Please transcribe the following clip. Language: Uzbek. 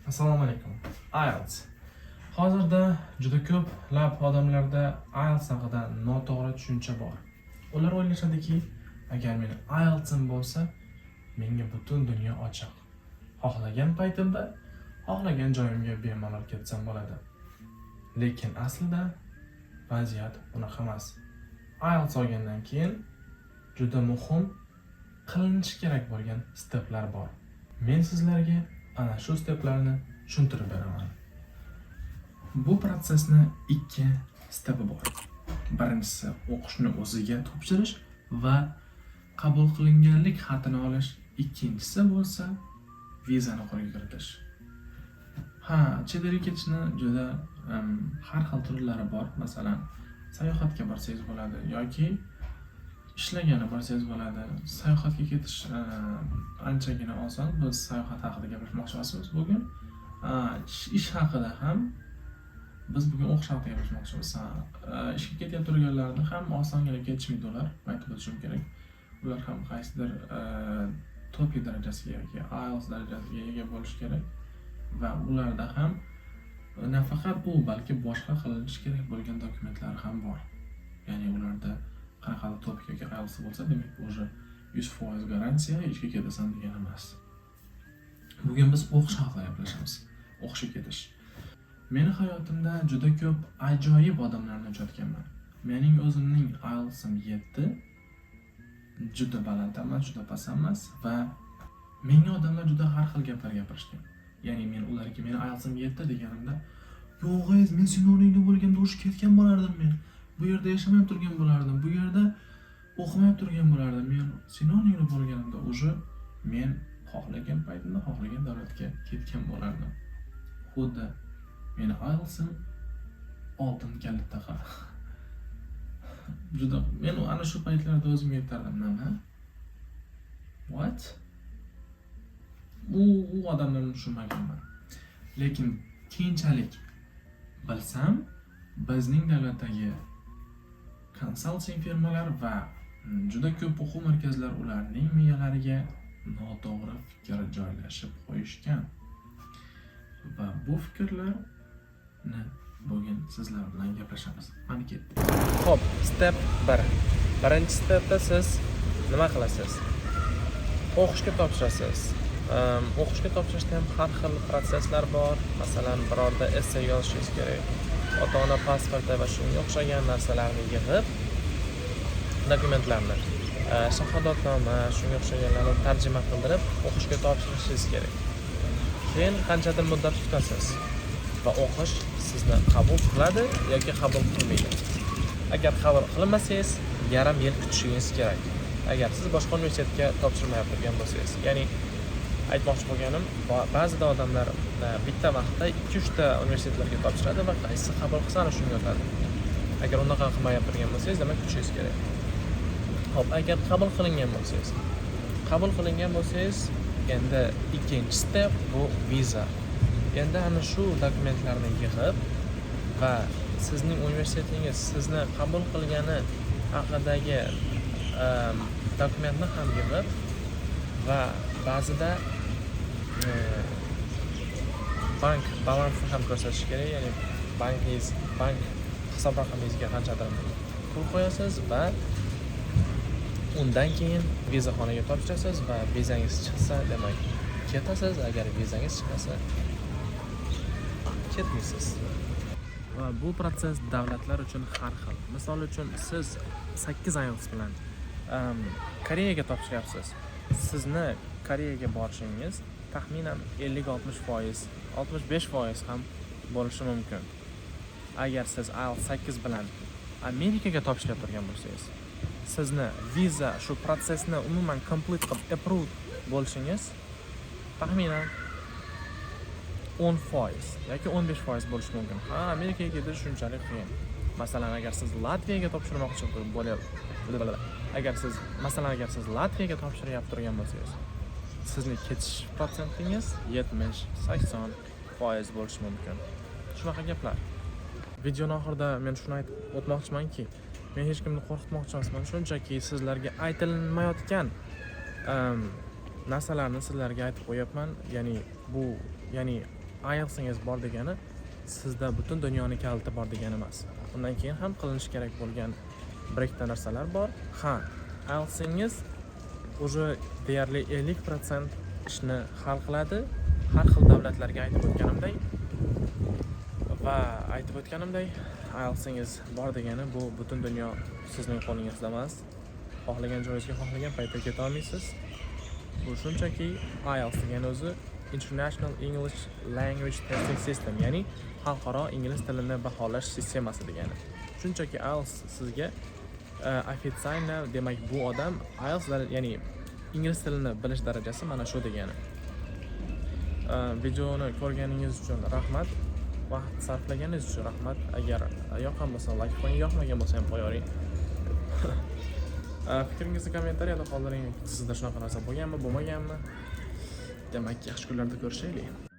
Assalomu alaykum. IELTS. Hozirda juda ko'plab odamlarda IELTS haqida noto'g'ri tushuncha bor. Ular o'ylashadiki, agar meni IELTSim bo'lsa, menga butun dunyo ochiq. Xohlagan paytimda, xohlagan joyimga bemalol ketsam bo'ladi. Lekin aslida vaziyat unaqa emas. IELTS olgandan keyin juda muhim qilinishi kerak bo'lgan steplar bor. Men sizlarga ana shu steplarni tushuntirib beraman. Bu prosesni ikki stepi bor. Birinchisi o'qishni o'ziga topshirish va qabul qilinganlik xatini olish. Ikkinchisi bo'lsa vizani qo'lga kiritish. Chet elga ketishni juda har xil turlari bor. Masalan, sayohatga borsangiz bo'ladi yoki ishlagani borsangiz bo'ladi. Sayohatga ketish anchagina oson. Biz sayohat haqida gapirmoqchi emasmiz bugun. Ish haqida ham biz bugun o'qish haqida gapirmoqchimiz. Ishga ketayotgan turganlarni ham osongina ketishmaydi ular. Aytib o'tishim kerak. Ular ham qaysidir TOEFL darajasiga yoki IELTS darajasiga ega bo'lish kerak va ularda ham nafaqat bu, balki boshqa qilinishi kerak bo'lgan dokumentlar ham bor. Ya'ni ularda qanaqadir TOEFL yoki IELTS bo'lsa, demak bu 100% garantiya ishga ketasan degani emas. Bugun biz o'qish haqida gaplashamiz. O'qishga ketish. Meni hayotimda juda ko'p ajoyib odamlarni uchratganman. Mening o'zimning IELTSim 7, juda baland emas, juda past emas va menga odamlar juda har xil gaplar gapirishgan. Ya'ni men ularga meni IELTSim 7 deganimda, "Yo'q, men sen o'rningda bo'lganda o'sha ketgan bo'lardim men. Bu yerda yashamay turgan bo'lardim. Bu yerda o'qimay turgan bo'lardim. Men sen o'rningda bo'lganimda o'sha men xohlagan paytimda xohlagan davlatga ketgan bo'lardim." Xuddi meni IELTSim oltin kalitaqa. Juda men ana shu paytlarda o'zimga aytardim, "Nima? What?" U odamlarni tushunmaganman. Lekin keyinchalik bilsam, bizning davlatdagi konsalting firmalar va juda ko'p o'quv markazlar ularning miyalariga noto'g'ri fikr joylashib qo'yishgan. Va bu fikrlarni bugun sizlar bilan gaplashamiz. Mana ketdik. Xo'p, step 1. Birinchi stepda siz nima qilasiz? O'qishga topshirasiz. O'qishga topshirishda ham har xil proseslar bor. Masalan, birorta essay yozishingiz kerak. Ota-ona pasporti va shunga o'xshagan narsalarni yig'ib, dokumentlarni, shahodatnoma, shunga o'xshaganlarni tarjima qildirib o'qishga topshirishingiz kerak. Keyin qanchadir muddat kutasiz va o'qish sizni qabul qiladi yoki qabul qilmaydi. Agar qabul qilmasangiz, yarim yil kutishingiz kerak. Agar siz boshqa universitetga topshirmay turgan bo'lsangiz, ya'ni aytmoqchi bo'lganim, ba'zida odamlar bitta vaqtda 2-3 ta universitetlarga topshiradi va qaysi qabul qilsa shunga o'tadi. Agar unaqa qilmay turgan bo'lsangiz, demak kutishingiz kerak. Xo'p, agar qabul qilingan bo'lsangiz, endi ikkinchi step bu viza. Endi ana shu dokumentlarni yig'ib va sizning universitetingiz sizni qabul qilgani haqidagi dokumentni ham yig'ib va ba'zida bank balansini ham ko'rsatish kerak, ya'ni bank hisob raqamingizga qanchadir pul qo'yasiz va undan keyin vizaxonaga topshirasiz va vizangiz chiqsa, demak ketasiz, agar vizangiz chiqmasa ketmaysiz. Va bu proses davlatlar uchun har xil. Misol uchun siz 8 IELTS bilan Koreyaga topshiryapsiz. Sizni Koreyaga borishingiz taxminan 50-60%, 65% ham bo'lishi mumkin. Agar siz IELTS 8 bilan Amerikaga topshirib turgan bo'lsangiz, sizni viza shu prosesni umuman complete qilib approve bo'lishingiz taxminan 10% yoki 15% bo'lishi mumkin. Amerikaga ketish shunchalik qiyin. Masalan, agar siz Latviyaga topshirmoqchi agar siz Latviyaga topshirib turgan bo'lsangiz, sizning ketish prosentingiz 70-80% bo'lishi mumkin. Shunaqa gaplar. Videoning oxirida men shuni aytib o'tmoqchimanki, men hech kimni qo'rqitmoqchi emasman. Shunchaki sizlarga aytilmayotgan narsalarni sizlarga aytib qo'yapman. Ya'ni IELTSingiz bor degani sizda butun dunyoning kaliti bor degani emas. Undan keyin ham qilinishi kerak bo'lgan bir ikkita narsalar bor. Ha, IELTSingiz уже deyarli 50% ishni hal qiladi. Har xil davlatlarga aytib o'tganimday, IELTSingiz bor degani bu butun dunyo sizning qo'lingizda emas. Xohlagan joyingizga xohlagan paytda keta olmaysiz. Bu shunchaki IELTS degani o'zi International English Language Testing System, ya'ni xalqaro ingliz tilini baholash sistemasi degani. Shunchaki IELTS sizga официально, demak bu odam IELTS ya'ni ingliz tilini bilish darajasi mana shu degani. Videoni ko'rganingiz uchun rahmat. Vaqt sarflaganingiz uchun rahmat. Agar yoqqan bo'lsa like qo'ying, yoqmagan bo'lsa ham qo'yavering. Fikringizni kommentariyada qoldiring. Sizda shunaqa narsa bo'lganmi, bo'lmaganmi? Demak, yaxshi kunlarda ko'rishaylik.